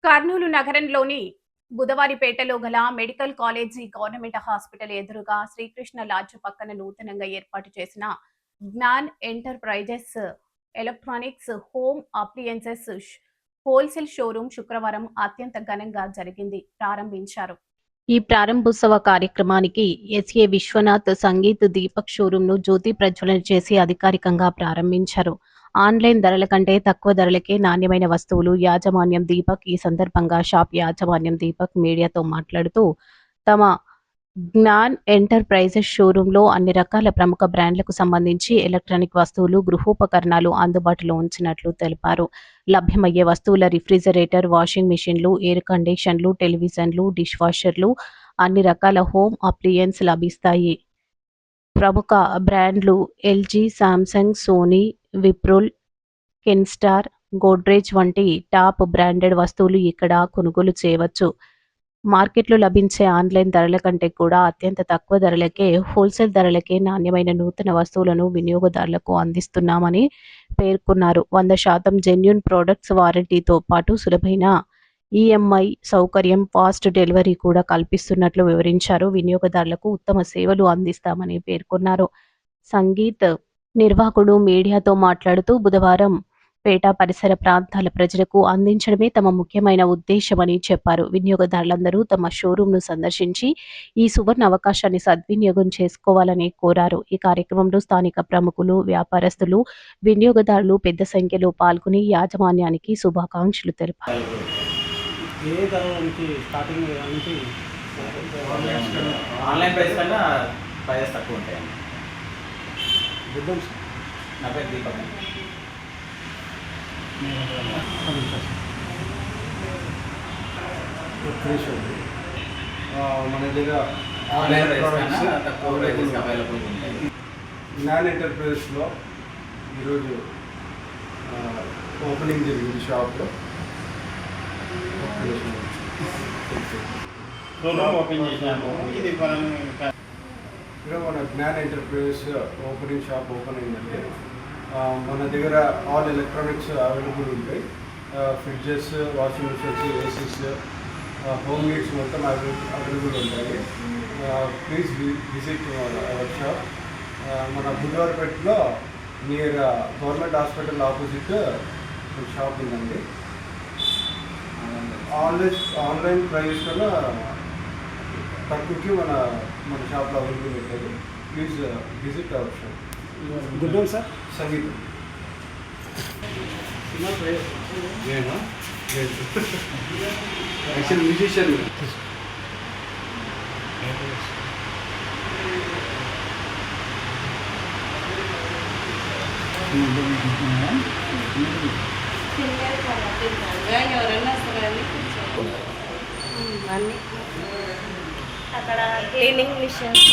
కర్నూలు నగరంలోని బుధవారిపేటలో గల medical college government hospital ఎదురుగా శ్రీకృష్ణ లాడ్జ్ పక్కన నూతనంగా ఏర్పాటు చేసిన Gyan enterprises electronics home appliances wholesale showroom శుక్రవారం అత్యంత ఘనంగా ప్రారంభించారు. ఈ ప్రారంభోత్సవ కార్యక్రమానికి ఎస్ఏ విశ్వనాథ్ సంగీత్ దీపక్ షోరూంను జ్యోతి ప్రజ్వలన చేసి అధికారికంగా ప్రారంభించారు. ఆన్లైన్ ధరల కంటే తక్కువ ధరలకే నాణ్యమైన వస్తువులు యాజమాన్యం దీపక్ ఈ సందర్భంగా షాప్ యాజమాన్యం దీపక్ మీడియాతో మాట్లాడుతూ తమ జ్ఞాన్ ఎంటర్ప్రైజెస్ షోరూంలో అన్ని రకాల ప్రముఖ బ్రాండ్లకు సంబంధించి ఎలక్ట్రానిక్ వస్తువులు, గృహోపకరణాలు అందుబాటులో ఉంచినట్లు తెలిపారు. లభ్యమయ్యే వస్తువుల రిఫ్రిజిరేటర్, వాషింగ్ మిషన్లు, ఎయిర్ కండిషన్లు, టెలివిజన్లు, డిష్ వాషర్లు, అన్ని రకాల హోమ్ అప్లియన్స్ లభిస్తాయి. ప్రముఖ బ్రాండ్లు LG, Samsung, Sony, Wipro, Kenstar, Godrej వంటి టాప్ బ్రాండెడ్ వస్తువులు ఇక్కడ కొనుగోలు చేయవచ్చు. మార్కెట్లో లభించే ఆన్లైన్ ధరల కంటే కూడా అత్యంత తక్కువ ధరలకే, హోల్సేల్ ధరలకే నాణ్యమైన నూతన వస్తువులను వినియోగదారులకు అందిస్తున్నామని పేర్కొన్నారు. 100% జెన్యూన్ ప్రొడక్ట్స్ వారంటీతో పాటు సులభమైన ఈఎంఐ సౌకర్యం, ఫాస్ట్ డెలివరీ కూడా కల్పిస్తున్నట్లు వివరించారు. వినియోగదారులకు ఉత్తమ సేవలు అందిస్తామని పేర్కొన్నారు. సంగీత్ నిర్వాహకుడు మీడియాతో మాట్లాడుతూ బుధవారం పేట పరిసర ప్రాంతాల ప్రజలకు అందించడమే తమ ముఖ్యమైన ఉద్దేశమని చెప్పారు. వినియోగదారులందరూ తమ షోరూంను సందర్శించి ఈ సువర్ణ అవకాశాన్ని సద్వినియోగం చేసుకోవాలని కోరారు. ఈ కార్యక్రమంలో స్థానిక ప్రముఖులు, వ్యాపారస్తులు, వినియోగదారులు పెద్ద సంఖ్యలో పాల్గొని యాజమాన్యానికి శుభాకాంక్షలు తెలిపారు. ఆన్లైన్ ప్రైస్ కన్నా ప్రైజెస్ తక్కువ ఉంటాయండి. నా పేరు దీపక్. మన దగ్గర ఆన్లైన్ ప్రైస్ తక్కువ ప్రైజెస్ అవైలబుల్ ఉంటాయి. జ్ఞాన్ ఎంటర్ప్రైజెస్లో ఈరోజు ఓపెనింగ్ జరిగింది షాప్లో. ఓపెన్ చేసినాము. ఇది మన Gyan enterprises opening shop open అయిందండి. మన దగ్గర ఆల్ ఎలక్ట్రానిక్స్ అవైలబుల్ ఉంటాయి. Fridges, washing machines, ACs, home needs మొత్తం అవైలబుల్ ఉంటాయి. Please visit our shop. మన బుధవారిపేటలో near government hospital opposite shop ఉందండి. ఆన్లైన్ ప్రైస్ కన్నా తక్కువకి మన షాప్లో అవైలబుల్ ఉంటుంది. Please visit our shop. Good morning sir. సంగీతం యాక్చువల్ మ్యూజిషియన్. అక్కడ క్లీనింగ్ మిషన్స్